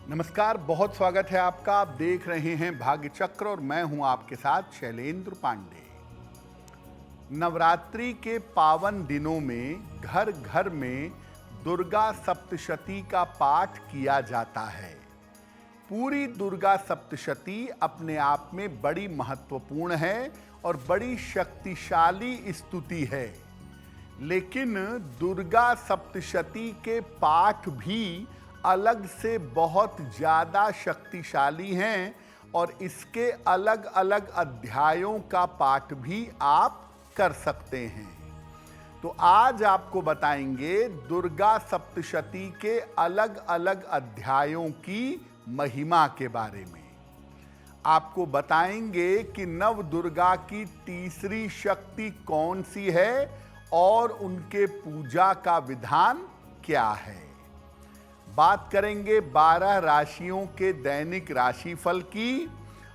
नमस्कार, बहुत स्वागत है आपका। आप देख रहे हैं भाग्य चक्र और मैं हूं आपके साथ शैलेंद्र पांडे। नवरात्रि के पावन दिनों में घर घर में दुर्गा सप्तशती का पाठ किया जाता है। पूरी दुर्गा सप्तशती अपने आप में बड़ी महत्वपूर्ण है और बड़ी शक्तिशाली स्तुति है। लेकिन दुर्गा सप्तशती के पाठ भी अलग से बहुत ज़्यादा शक्तिशाली हैं और इसके अलग अलग अध्यायों का पाठ भी आप कर सकते हैं। तो आज आपको बताएंगे दुर्गा सप्तशती के अलग अलग अध्यायों की महिमा के बारे में। आपको बताएंगे कि नव दुर्गा की तीसरी शक्ति कौन सी है और उनके पूजा का विधान क्या है। बात करेंगे 12 राशियों के दैनिक राशिफल की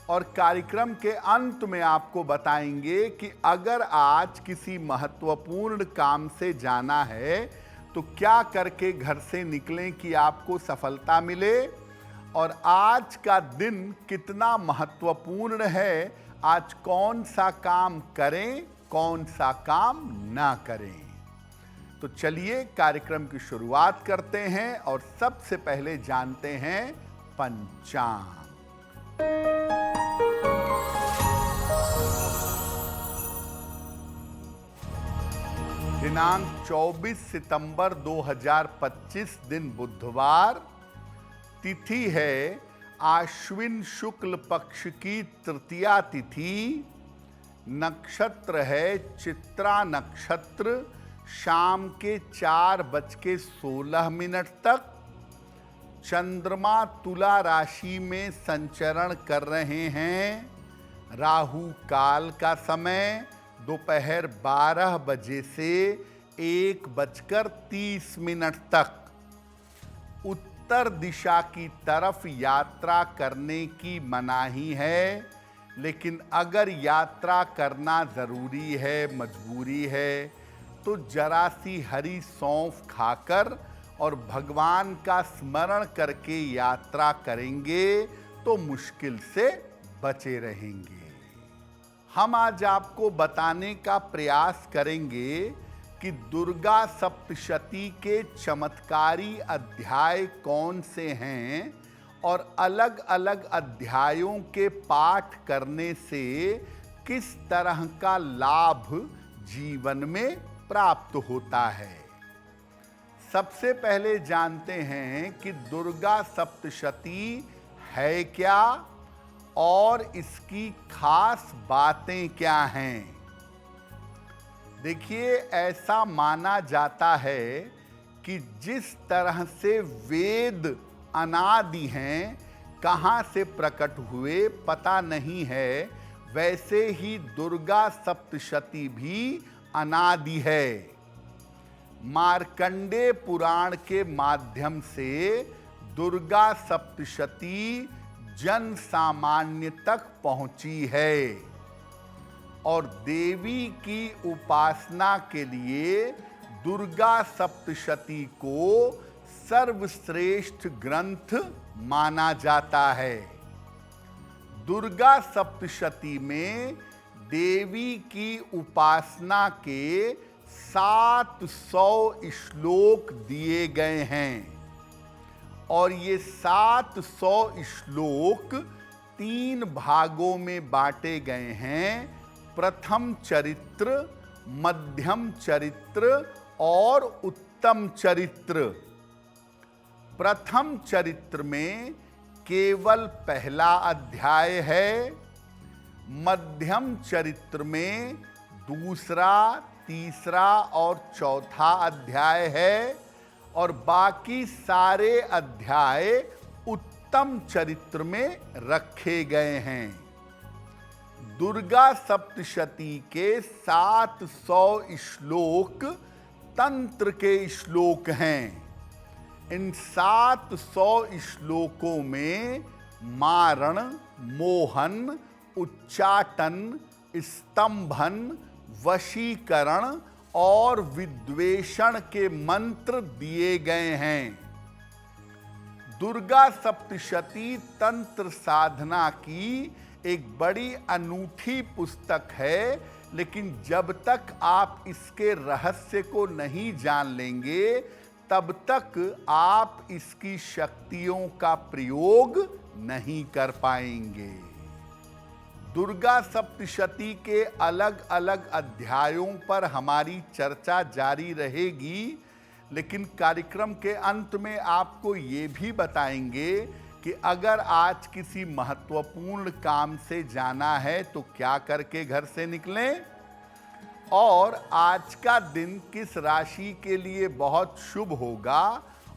और कार्यक्रम के अंत में आपको बताएंगे कि अगर आज किसी महत्वपूर्ण काम से जाना है तो क्या करके घर से निकलें कि आपको सफलता मिले, और आज का दिन कितना महत्वपूर्ण है, आज कौन सा काम करें कौन सा काम ना करें। तो चलिए कार्यक्रम की शुरुआत करते हैं और सबसे पहले जानते हैं पंचांग। दिनांक 24 सितंबर 2025 दिन बुधवार, तिथि है आश्विन शुक्ल पक्ष की तृतीया तिथि, नक्षत्र है चित्रा नक्षत्र, शाम के 4:16 तक। चंद्रमा तुला राशि में संचरण कर रहे हैं। राहु काल का समय दोपहर 12 बजे से 1:30 तक। उत्तर दिशा की तरफ यात्रा करने की मनाही है, लेकिन अगर यात्रा करना ज़रूरी है, मजबूरी है, तो जरा सी हरी सौंफ खाकर और भगवान का स्मरण करके यात्रा करेंगे तो मुश्किल से बचे रहेंगे। हम आज आपको बताने का प्रयास करेंगे कि दुर्गा सप्तशती के चमत्कारी अध्याय कौन से हैं और अलग अलग अध्यायों के पाठ करने से किस तरह का लाभ जीवन में प्राप्त होता है। सबसे पहले जानते हैं कि दुर्गा सप्तशती है क्या और इसकी खास बातें क्या हैं। देखिए, ऐसा माना जाता है कि जिस तरह से वेद अनादि हैं, कहाँ से प्रकट हुए पता नहीं है, वैसे ही दुर्गा सप्तशती भी अनादि है। मार्कंडेय पुराण के माध्यम से दुर्गा सप्तशती जन सामान्य तक पहुंची है और देवी की उपासना के लिए दुर्गा सप्तशती को सर्वश्रेष्ठ ग्रंथ माना जाता है। दुर्गा सप्तशती में देवी की उपासना के 700 श्लोक दिए गए हैं और ये 700 श्लोक 3 भागों में बांटे गए हैं: प्रथम चरित्र, मध्यम चरित्र और उत्तम चरित्र। प्रथम चरित्र में केवल पहला अध्याय है, मध्यम चरित्र में दूसरा, तीसरा और चौथा अध्याय है और बाकी सारे अध्याय उत्तम चरित्र में रखे गए हैं। दुर्गा सप्तशती के 700 श्लोक तंत्र के श्लोक हैं। इन 700 श्लोकों में मारण, मोहन, उच्चाटन, स्तंभन, वशीकरण और विद्वेषण के मंत्र दिए गए हैं। दुर्गा सप्तशती तंत्र साधना की एक बड़ी अनूठी पुस्तक है, लेकिन जब तक आप इसके रहस्य को नहीं जान लेंगे तब तक आप इसकी शक्तियों का प्रयोग नहीं कर पाएंगे। दुर्गा सप्तशती के अलग अलग अध्यायों पर हमारी चर्चा जारी रहेगी, लेकिन कार्यक्रम के अंत में आपको ये भी बताएंगे कि अगर आज किसी महत्वपूर्ण काम से जाना है तो क्या करके घर से निकलें, और आज का दिन किस राशि के लिए बहुत शुभ होगा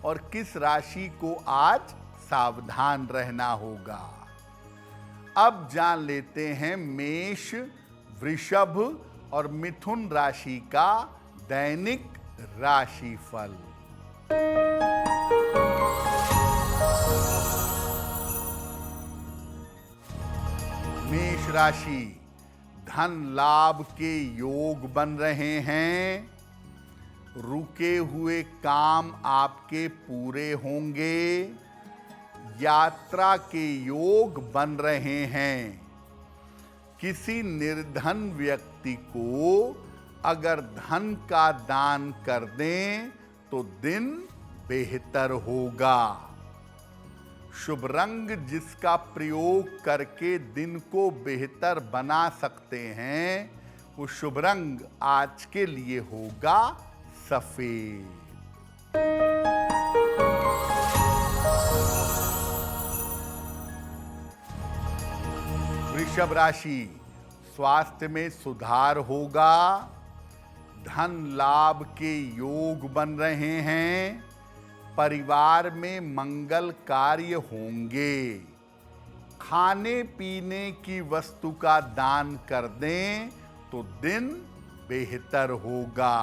और किस राशि को आज सावधान रहना होगा। अब जान लेते हैं मेष, वृषभ और मिथुन राशि का दैनिक राशिफल। मेष राशि, धन लाभ के योग बन रहे हैं। रुके हुए काम आपके पूरे होंगे। यात्रा के योग बन रहे हैं। किसी निर्धन व्यक्ति को अगर धन का दान कर दें तो दिन बेहतर होगा। शुभ रंग जिसका प्रयोग करके दिन को बेहतर बना सकते हैं, वो शुभ रंग आज के लिए होगा सफेद। वृषभ राशि, स्वास्थ्य में सुधार होगा। धन लाभ के योग बन रहे हैं। परिवार में मंगल कार्य होंगे। खाने पीने की वस्तु का दान कर दें तो दिन बेहतर होगा।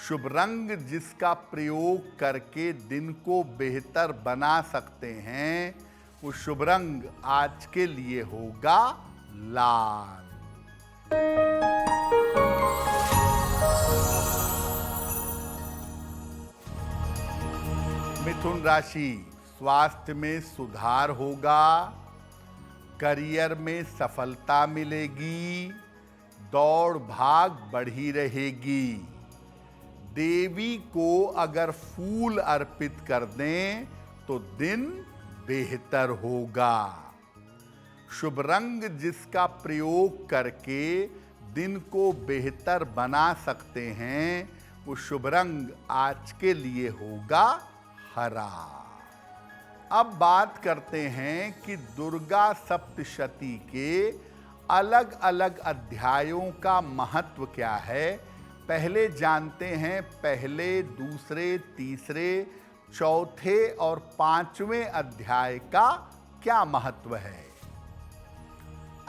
शुभ रंग जिसका प्रयोग करके दिन को बेहतर बना सकते हैं, वो शुभ रंग आज के लिए होगा लाल। मिथुन राशि, स्वास्थ्य में सुधार होगा। करियर में सफलता मिलेगी। दौड़ भाग बढ़ी रहेगी। देवी को अगर फूल अर्पित कर दें तो दिन बेहतर होगा। शुभ रंग जिसका प्रयोग करके दिन को बेहतर बना सकते हैं, वो शुभ रंग आज के लिए होगा हरा। अब बात करते हैं कि दुर्गा सप्तशती के अलग अलग अध्यायों का महत्व क्या है। पहले जानते हैं पहले, दूसरे, तीसरे, चौथे और पांचवें अध्याय का क्या महत्व है।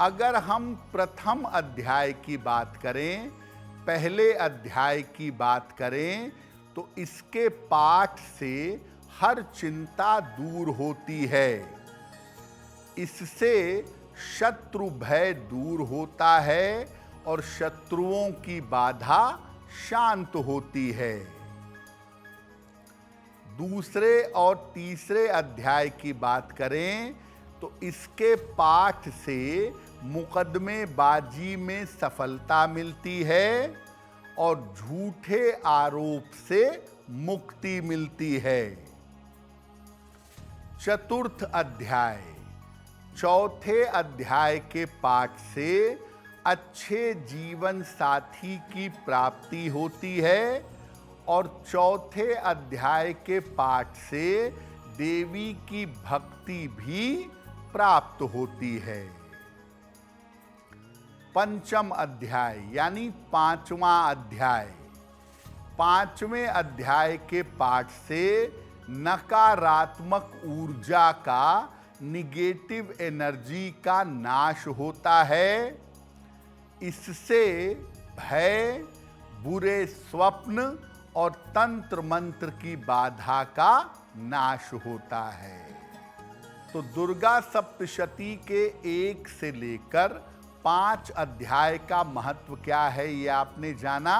अगर हम प्रथम अध्याय की बात करें, पहले अध्याय की बात करें, तो इसके पाठ से हर चिंता दूर होती है। इससे शत्रु भय दूर होता है और शत्रुओं की बाधा शांत होती है। दूसरे और तीसरे अध्याय की बात करें तो इसके पाठ से मुकदमेबाजी में सफलता मिलती है और झूठे आरोप से मुक्ति मिलती है। चतुर्थ अध्याय, चौथे अध्याय के पाठ से अच्छे जीवन साथी की प्राप्ति होती है और चौथे अध्याय के पाठ से देवी की भक्ति भी प्राप्त होती है। पंचम अध्याय यानी पांचवा अध्याय, पांचवें अध्याय के पाठ से नकारात्मक ऊर्जा का, निगेटिव एनर्जी का नाश होता है। इससे भय, बुरे स्वप्न और तंत्र मंत्र की बाधा का नाश होता है। तो दुर्गा सप्तशती के 1 से लेकर 5 अध्याय का महत्व क्या है, ये आपने जाना।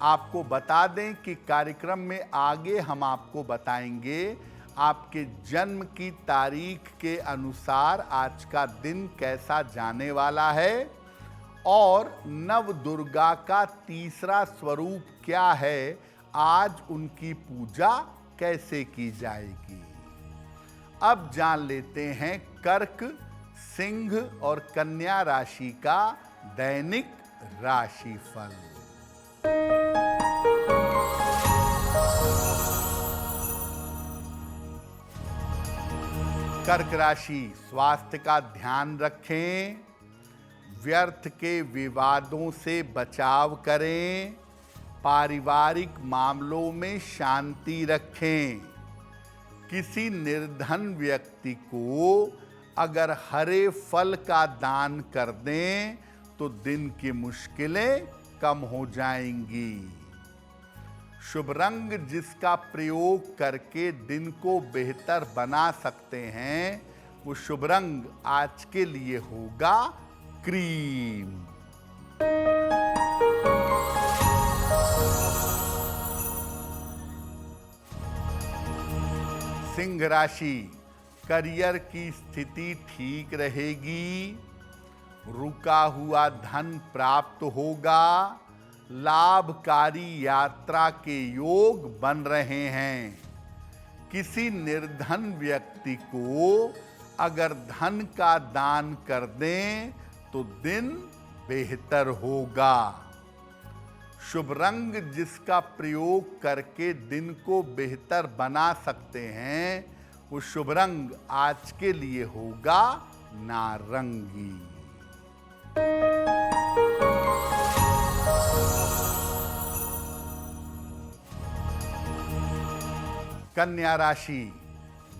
आपको बता दें कि कार्यक्रम में आगे हम आपको बताएंगे आपके जन्म की तारीख के अनुसार आज का दिन कैसा जाने वाला है और नव दुर्गा का तीसरा स्वरूप क्या है, आज उनकी पूजा कैसे की जाएगी। अब जान लेते हैं कर्क, सिंह और कन्या राशि का दैनिक राशिफल। कर्क राशि, स्वास्थ्य का ध्यान रखें, व्यर्थ के विवादों से बचाव करें, पारिवारिक मामलों में शांति रखें। किसी निर्धन व्यक्ति को अगर हरे फल का दान कर दें तो दिन की मुश्किलें कम हो जाएंगी। शुभ रंग जिसका प्रयोग करके दिन को बेहतर बना सकते हैं, वो शुभ रंग आज के लिए होगा क्रीम। सिंह राशि, करियर की स्थिति ठीक रहेगी, रुका हुआ धन प्राप्त होगा, लाभकारी यात्रा के योग बन रहे हैं। किसी निर्धन व्यक्ति को अगर धन का दान कर दें तो दिन बेहतर होगा। शुभ रंग जिसका प्रयोग करके दिन को बेहतर बना सकते हैं, वो शुभ रंग आज के लिए होगा नारंगी। कन्या राशि,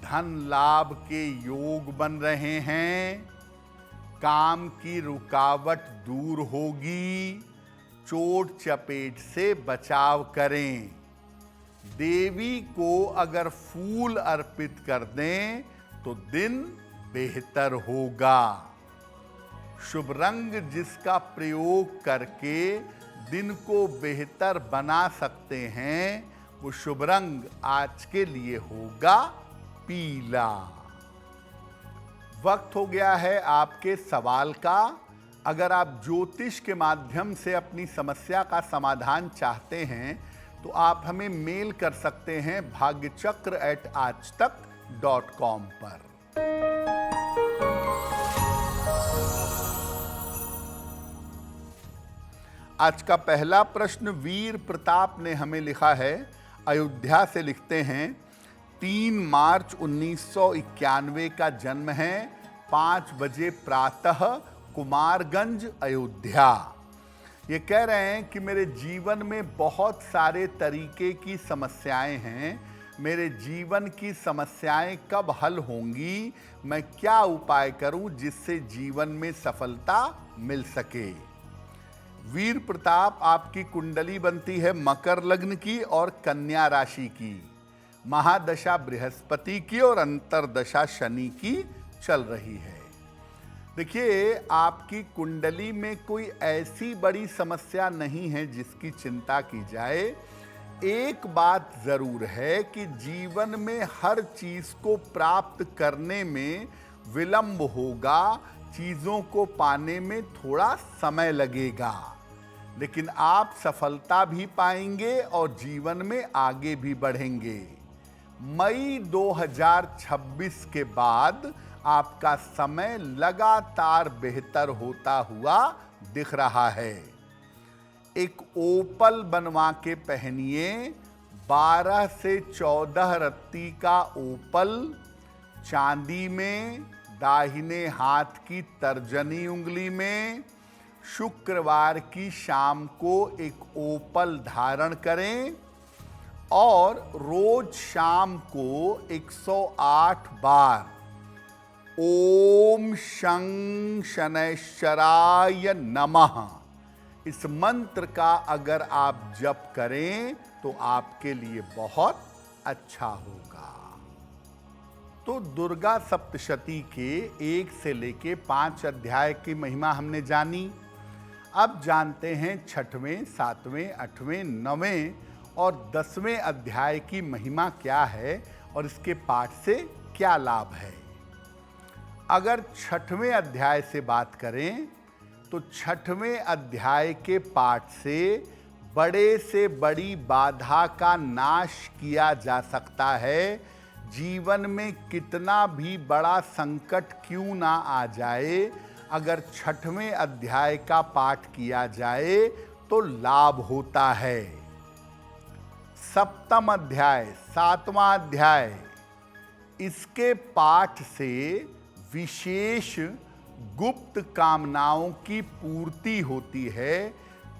धन लाभ के योग बन रहे हैं, काम की रुकावट दूर होगी, चोट चपेट से बचाव करें। देवी को अगर फूल अर्पित कर दें तो दिन बेहतर होगा। शुभ रंग जिसका प्रयोग करके दिन को बेहतर बना सकते हैं, वो शुभ रंग आज के लिए होगा पीला। वक्त हो गया है आपके सवाल का। अगर आप ज्योतिष के माध्यम से अपनी समस्या का समाधान चाहते हैं तो आप हमें मेल कर सकते हैं bhagyachakra@aajtak.com पर। आज का पहला प्रश्न वीर प्रताप ने हमें लिखा है, अयोध्या से लिखते हैं, 3 मार्च 1991 का जन्म है, 5 बजे प्रातः, कुमारगंज, अयोध्या। ये कह रहे हैं कि मेरे जीवन में बहुत सारे तरीके की समस्याएं हैं, मेरे जीवन की समस्याएं कब हल होंगी, मैं क्या उपाय करूं जिससे जीवन में सफलता मिल सके। वीर प्रताप, आपकी कुंडली बनती है मकर लग्न की और कन्या राशि की, महादशा बृहस्पति की और अंतरदशा शनि की चल रही है। देखिए, आपकी कुंडली में कोई ऐसी बड़ी समस्या नहीं है जिसकी चिंता की जाए। एक बात जरूर है कि जीवन में हर चीज को प्राप्त करने में विलंब होगा, चीजों को पाने में थोड़ा समय लगेगा, लेकिन आप सफलता भी पाएंगे और जीवन में आगे भी बढ़ेंगे। मई 2026 के बाद आपका समय लगातार बेहतर होता हुआ दिख रहा है। एक ओपल बनवा के पहनिए, 12 से 14 रत्ती का ओपल, चांदी में, दाहिने हाथ की तर्जनी उंगली में। शुक्रवार की शाम को एक ओपल धारण करें और रोज शाम को 108 बार ओम शं शनैश्चराय नमः इस मंत्र का अगर आप जप करें तो आपके लिए बहुत अच्छा होगा। तो दुर्गा सप्तशती के 1 से लेके 5 अध्याय की महिमा हमने जानी। अब जानते हैं 6वें, 7वें, 8वें, 9वें और 10वें अध्याय की महिमा क्या है और इसके पाठ से क्या लाभ है। अगर 6वें अध्याय से बात करें तो 6वें अध्याय के पाठ से बड़े से बड़ी बाधा का नाश किया जा सकता है। जीवन में कितना भी बड़ा संकट क्यों ना आ जाए, अगर 6वें अध्याय का पाठ किया जाए तो लाभ होता है। 7वां अध्याय, 7वां अध्याय, इसके पाठ से विशेष गुप्त कामनाओं की पूर्ति होती है।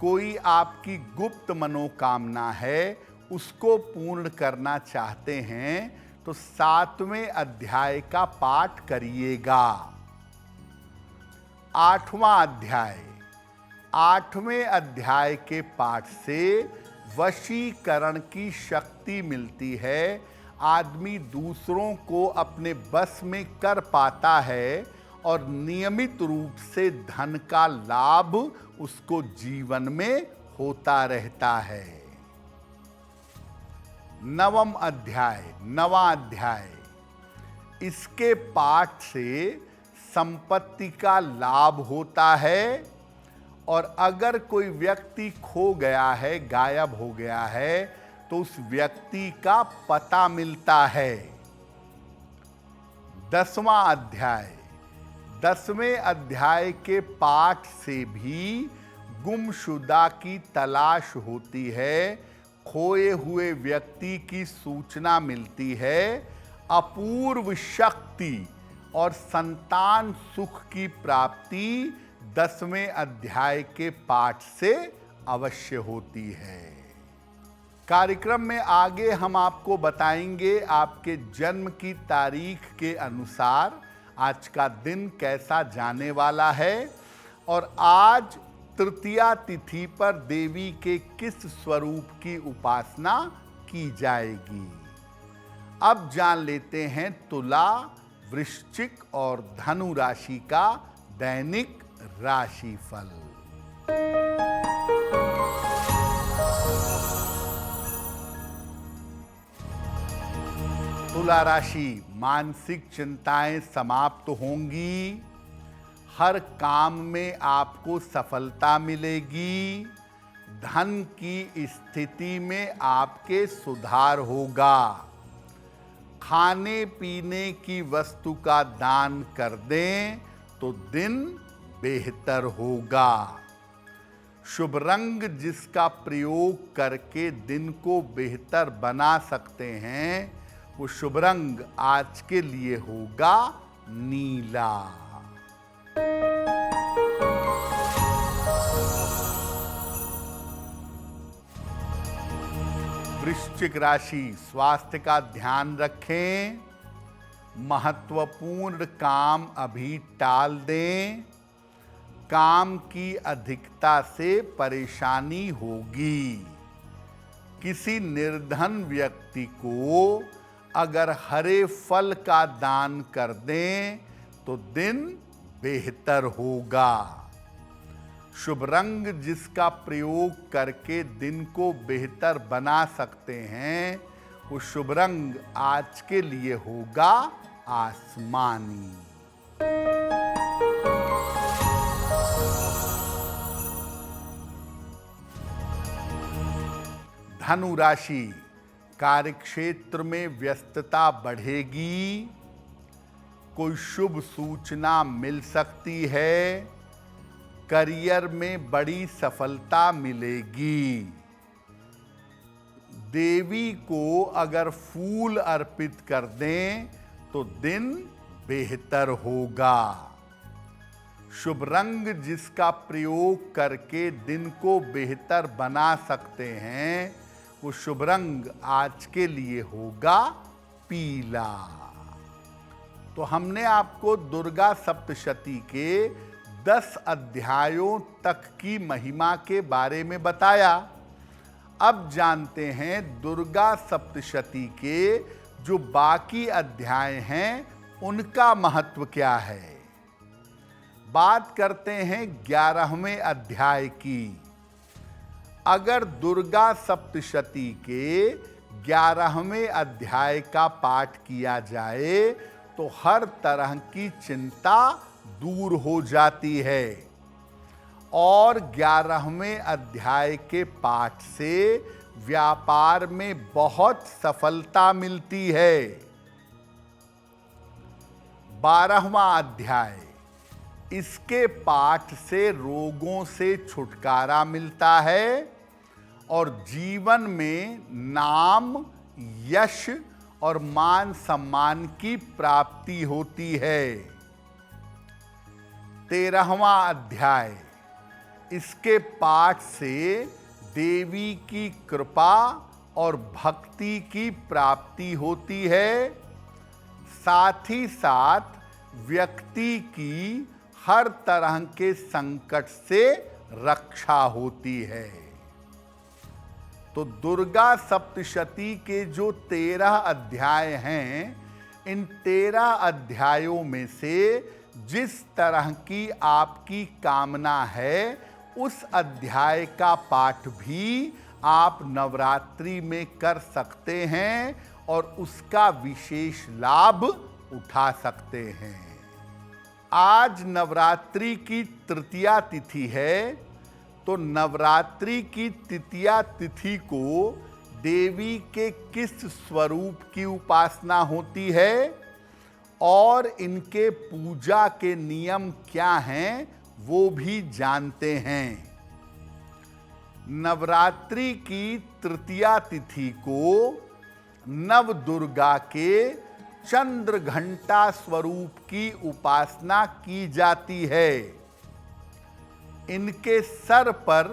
कोई आपकी गुप्त मनोकामना है, उसको पूर्ण करना चाहते हैं तो 7वें अध्याय का पाठ करिएगा। 8वां अध्याय, 8वें अध्याय के पाठ से वशीकरण की शक्ति मिलती है। आदमी दूसरों को अपने बस में कर पाता है और नियमित रूप से धन का लाभ उसको जीवन में होता रहता है। 9वां अध्याय, 9वां अध्याय, इसके पाठ से संपत्ति का लाभ होता है और अगर कोई व्यक्ति खो गया है, गायब हो गया है, तो उस व्यक्ति का पता मिलता है। 10वां अध्याय, 10वें अध्याय के पाठ से भी गुमशुदा की तलाश होती है, खोए हुए व्यक्ति की सूचना मिलती है, अपूर्व शक्ति और संतान सुख की प्राप्ति 10वें अध्याय के पाठ से अवश्य होती है। कार्यक्रम में आगे हम आपको बताएंगे आपके जन्म की तारीख के अनुसार आज का दिन कैसा जाने वाला है और आज तृतीया तिथि पर देवी के किस स्वरूप की उपासना की जाएगी। अब जान लेते हैं तुला, वृश्चिक और धनु राशि का दैनिक राशिफल। तुला राशि, मानसिक चिंताएं समाप्त होंगी, हर काम में आपको सफलता मिलेगी, धन की स्थिति में आपके सुधार होगा, खाने पीने की वस्तु का दान कर दें तो दिन बेहतर होगा। शुभ रंग जिसका प्रयोग करके दिन को बेहतर बना सकते हैं वो शुभ रंग आज के लिए होगा नीला। वृश्चिक राशि, स्वास्थ्य का ध्यान रखें, महत्वपूर्ण काम अभी टाल दें, काम की अधिकता से परेशानी होगी। किसी निर्धन व्यक्ति को अगर हरे फल का दान कर दें तो दिन बेहतर होगा। शुभ रंग जिसका प्रयोग करके दिन को बेहतर बना सकते हैं वो शुभ रंग आज के लिए होगा आसमानी। धनु राशि, कार्यक्षेत्र में व्यस्तता बढ़ेगी, कोई शुभ सूचना मिल सकती है, करियर में बड़ी सफलता मिलेगी। देवी को अगर फूल अर्पित कर दें तो दिन बेहतर होगा। शुभ रंग जिसका प्रयोग करके दिन को बेहतर बना सकते हैं वो शुभ रंग आज के लिए होगा पीला। तो हमने आपको दुर्गा सप्तशती के 10 अध्यायों तक की महिमा के बारे में बताया। अब जानते हैं दुर्गा सप्तशती के जो बाकी अध्याय हैं उनका महत्व क्या है। बात करते हैं 11वें अध्याय की। अगर दुर्गा सप्तशती के 11वें अध्याय का पाठ किया जाए तो हर तरह की चिंता दूर हो जाती है और 11वें अध्याय के पाठ से व्यापार में बहुत सफलता मिलती है। 12वां अध्याय, इसके पाठ से रोगों से छुटकारा मिलता है और जीवन में नाम, यश और मान सम्मान की प्राप्ति होती है। 13वां अध्याय, इसके पाठ से देवी की कृपा और भक्ति की प्राप्ति होती है, साथ ही साथ व्यक्ति की हर तरह के संकट से रक्षा होती है। तो दुर्गा सप्तशती के जो 13 अध्याय हैं, इन 13 अध्यायों में से जिस तरह की आपकी कामना है उस अध्याय का पाठ भी आप नवरात्रि में कर सकते हैं और उसका विशेष लाभ उठा सकते हैं। आज नवरात्रि की तृतीया तिथि है, तो नवरात्रि की तृतीया तिथि को देवी के किस स्वरूप की उपासना होती है और इनके पूजा के नियम क्या हैं वो भी जानते हैं। नवरात्रि की तृतीया तिथि को नव दुर्गा के चंद्र घंटा स्वरूप की उपासना की जाती है। इनके सर पर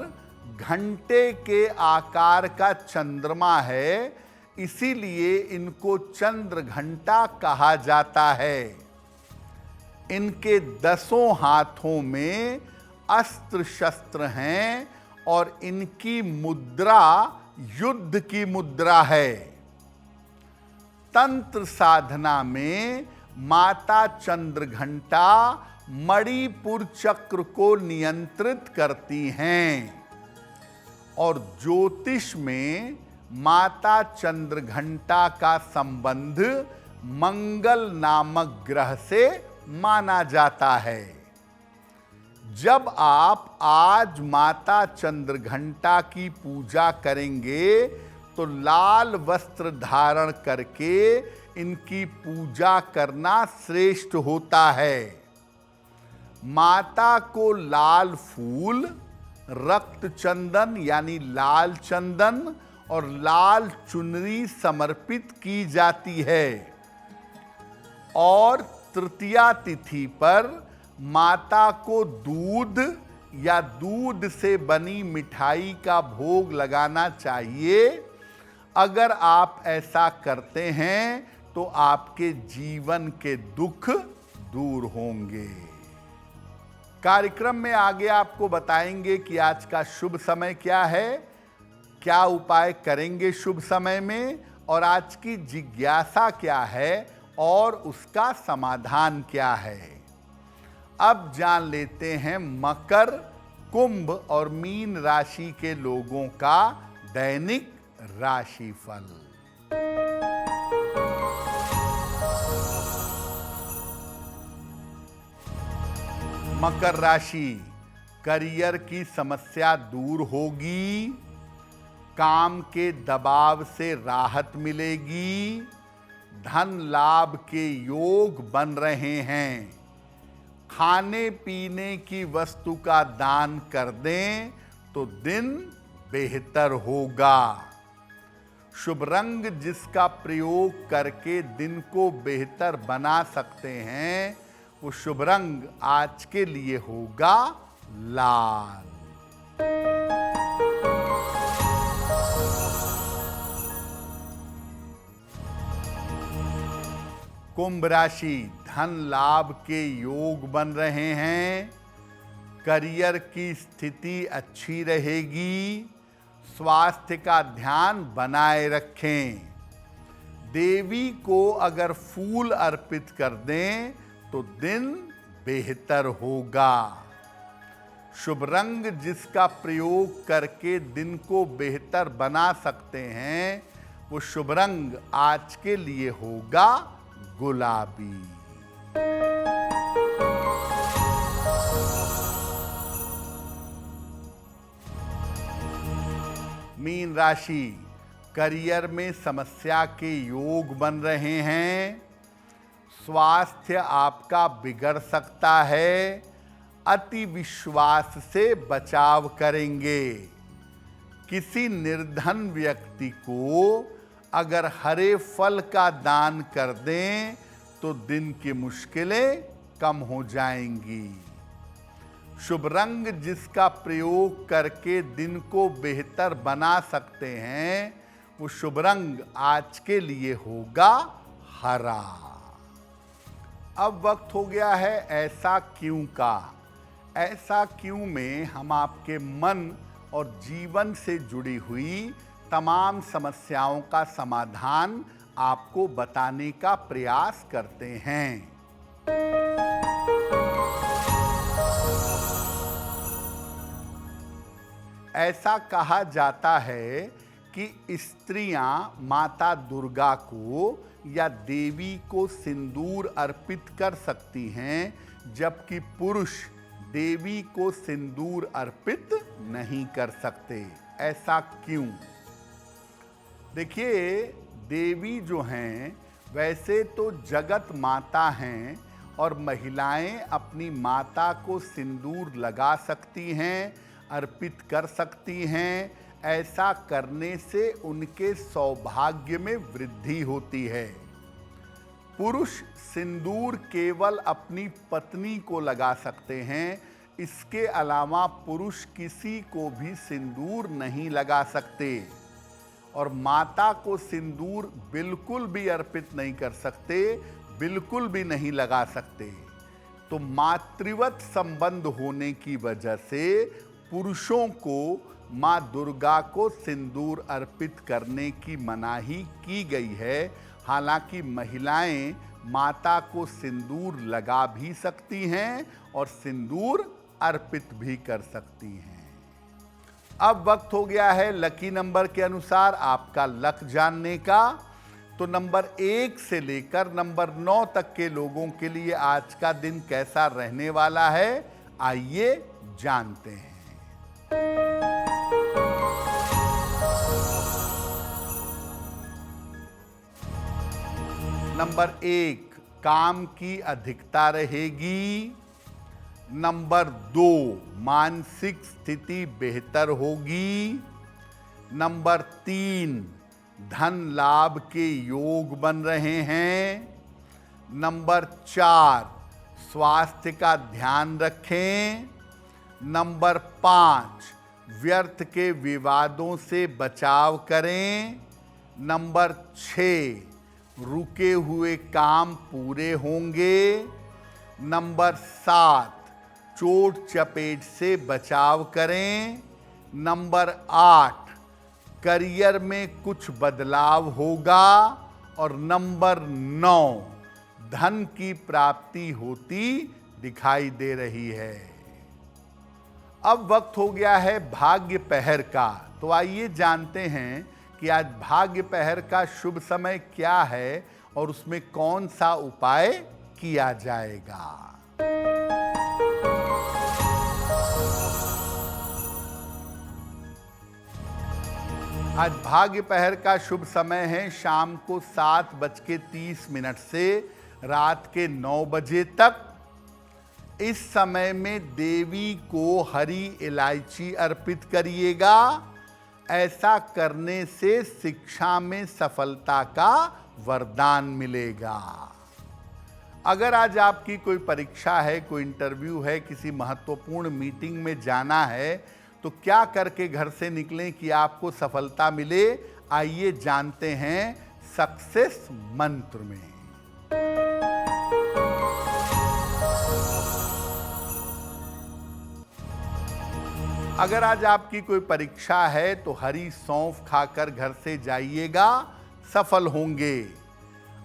घंटे के आकार का चंद्रमा है, इसीलिए इनको चंद्र घंटा कहा जाता है। इनके 10 हाथों में अस्त्र शस्त्र हैं और इनकी मुद्रा युद्ध की मुद्रा है। तंत्र साधना में माता चंद्रघंटा मणिपुर चक्र को नियंत्रित करती हैं और ज्योतिष में माता चंद्रघंटा का संबंध मंगल नामक ग्रह से माना जाता है। जब आप आज माता चंद्रघंटा की पूजा करेंगे तो लाल वस्त्र धारण करके इनकी पूजा करना श्रेष्ठ होता है। माता को लाल फूल, रक्त चंदन यानी लाल चंदन और लाल चुनरी समर्पित की जाती है और तृतीया तिथि पर माता को दूध या दूध से बनी मिठाई का भोग लगाना चाहिए। अगर आप ऐसा करते हैं तो आपके जीवन के दुख दूर होंगे। कार्यक्रम में आगे आपको बताएंगे कि आज का शुभ समय क्या है, क्या उपाय करेंगे शुभ समय में और आज की जिज्ञासा क्या है और उसका समाधान क्या है। अब जान लेते हैं मकर, कुंभ और मीन राशि के लोगों का दैनिक राशिफल। मकर राशि, करियर की समस्या दूर होगी, काम के दबाव से राहत मिलेगी, धन लाभ के योग बन रहे हैं। खाने पीने की वस्तु का दान कर दें तो दिन बेहतर होगा। शुभ रंग जिसका प्रयोग करके दिन को बेहतर बना सकते हैं वो शुभ रंग आज के लिए होगा लाल। कुंभ राशि, धन लाभ के योग बन रहे हैं, करियर की स्थिति अच्छी रहेगी, स्वास्थ्य का ध्यान बनाए रखें। देवी को अगर फूल अर्पित कर दें तो दिन बेहतर होगा। शुभ रंग जिसका प्रयोग करके दिन को बेहतर बना सकते हैं वो शुभ रंग आज के लिए होगा गुलाबी। मीन राशि, करियर में समस्या के योग बन रहे हैं। स्वास्थ्य आपका बिगड़ सकता है। अति विश्वास से बचाव करेंगे। किसी निर्धन व्यक्ति को अगर हरे फल का दान कर दें तो दिन की मुश्किलें कम हो जाएंगी। शुभ रंग जिसका प्रयोग करके दिन को बेहतर बना सकते हैं, वो शुभ रंग आज के लिए होगा हरा। अब वक्त हो गया है ऐसा क्यों का। ऐसा क्यों में हम आपके मन और जीवन से जुड़ी हुई तमाम समस्याओं का समाधान आपको बताने का प्रयास करते हैं। ऐसा कहा जाता है कि स्त्रियां माता दुर्गा को या देवी को सिंदूर अर्पित कर सकती हैं, जबकि पुरुष देवी को सिंदूर अर्पित नहीं कर सकते। ऐसा क्यों? देखिए, देवी जो हैं वैसे तो जगत माता हैं और महिलाएं अपनी माता को सिंदूर लगा सकती हैं, अर्पित कर सकती हैं। ऐसा करने से उनके सौभाग्य में वृद्धि होती है। पुरुष सिंदूर केवल अपनी पत्नी को लगा सकते हैं। इसके अलावा पुरुष किसी को भी सिंदूर नहीं लगा सकते और माता को सिंदूर बिल्कुल भी अर्पित नहीं कर सकते, बिल्कुल भी नहीं लगा सकते। तो मातृवत संबंध होने की वजह से पुरुषों को माँ दुर्गा को सिंदूर अर्पित करने की मनाही की गई है। हालांकि महिलाएं माता को सिंदूर लगा भी सकती हैं और सिंदूर अर्पित भी कर सकती हैं। अब वक्त हो गया है लकी नंबर के अनुसार आपका लक जानने का। तो नंबर 1 से लेकर नंबर 9 तक के लोगों के लिए आज का दिन कैसा रहने वाला है, आइए जानते हैं। नंबर 1, काम की अधिकता रहेगी। नंबर 2, मानसिक स्थिति बेहतर होगी। नंबर 3, धन लाभ के योग बन रहे हैं। नंबर 4, स्वास्थ्य का ध्यान रखें। नंबर 5, व्यर्थ के विवादों से बचाव करें। नंबर 6, रुके हुए काम पूरे होंगे। नंबर 7, चोट चपेट से बचाव करें। नंबर 8, करियर में कुछ बदलाव होगा। और नंबर 9, धन की प्राप्ति होती दिखाई दे रही है। अब वक्त हो गया है भाग्य पहर का। तो आइए जानते हैं कि आज भाग्य पहर का शुभ समय क्या है और उसमें कौन सा उपाय किया जाएगा। आज भाग्य पहर का शुभ समय है शाम को 7:30 से रात के 9 बजे तक। इस समय में देवी को हरी इलायची अर्पित करिएगा। ऐसा करने से शिक्षा में सफलता का वरदान मिलेगा। अगर आज आपकी कोई परीक्षा है, कोई इंटरव्यू है, किसी महत्वपूर्ण मीटिंग में जाना है, तो क्या करके घर से निकलें कि आपको सफलता मिले, आइए जानते हैं सक्सेस मंत्र में। अगर आज आपकी कोई परीक्षा है तो हरी सौंफ खाकर घर से जाइएगा, सफल होंगे।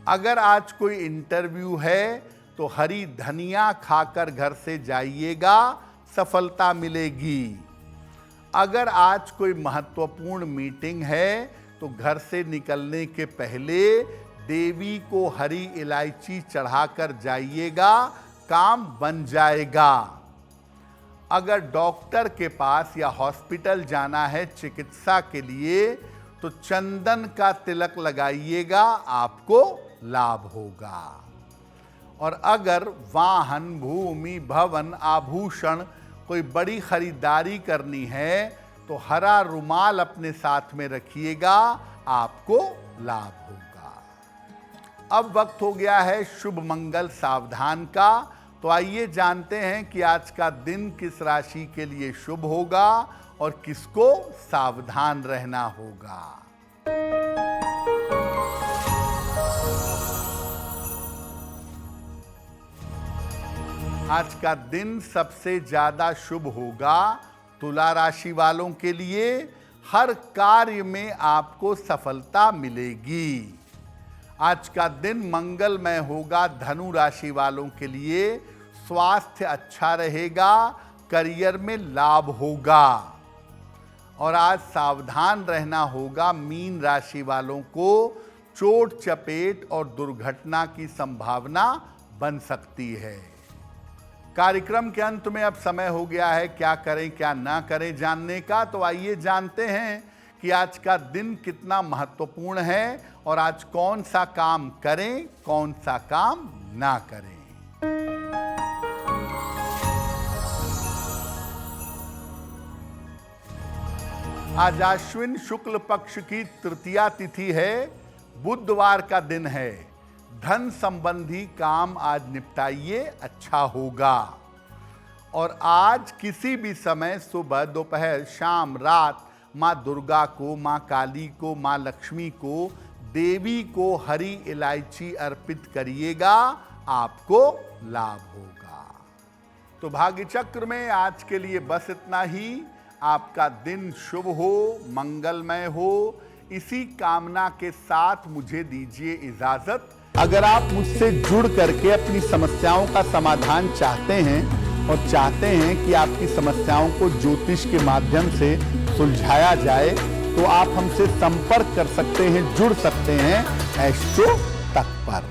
अगर आज कोई इंटरव्यू है तो हरी धनिया खाकर घर से जाइएगा, सफलता मिलेगी। अगर आज कोई महत्वपूर्ण मीटिंग है तो घर से निकलने के पहले देवी को हरी इलायची चढ़ाकर जाइएगा, काम बन जाएगा। अगर डॉक्टर के पास या हॉस्पिटल जाना है चिकित्सा के लिए तो चंदन का तिलक लगाइएगा, आपको लाभ होगा। और अगर वाहन, भूमि, भवन, आभूषण कोई बड़ी खरीदारी करनी है तो हरा रुमाल अपने साथ में रखिएगा, आपको लाभ होगा। अब वक्त हो गया है शुभ मंगल सावधान का। तो आइए जानते हैं कि आज का दिन किस राशि के लिए शुभ होगा और किसको सावधान रहना होगा। आज का दिन सबसे ज्यादा शुभ होगा तुला राशि वालों के लिए। हर कार्य में आपको सफलता मिलेगी। आज का दिन मंगलमय होगा धनु राशि वालों के लिए। स्वास्थ्य अच्छा रहेगा, करियर में लाभ होगा। और आज सावधान रहना होगा मीन राशि वालों को। चोट चपेट और दुर्घटना की संभावना बन सकती है। कार्यक्रम के अंत में अब समय हो गया है क्या करें क्या ना करें जानने का। तो आइए जानते हैं कि आज का दिन कितना महत्वपूर्ण है और आज कौन सा काम करें, कौन सा काम ना करें। आज अश्विन शुक्ल पक्ष की तृतीया तिथि है, बुधवार का दिन है। धन संबंधी काम आज निपटाइए, अच्छा होगा। और आज किसी भी समय सुबह, दोपहर, शाम, रात माँ दुर्गा को, माँ काली को, माँ लक्ष्मी को, देवी को हरी इलायची अर्पित करिएगा, आपको लाभ होगा। तो भाग्य चक्र में आज के लिए बस इतना ही। आपका दिन शुभ हो, मंगलमय हो, इसी कामना के साथ मुझे दीजिए इजाजत। अगर आप मुझसे जुड़ करके अपनी समस्याओं का समाधान चाहते हैं और चाहते हैं कि आपकी समस्याओं को ज्योतिष के माध्यम से सुलझाया जाए तो आप हमसे संपर्क कर सकते हैं, जुड़ सकते हैं एस्ट्रो तक पर।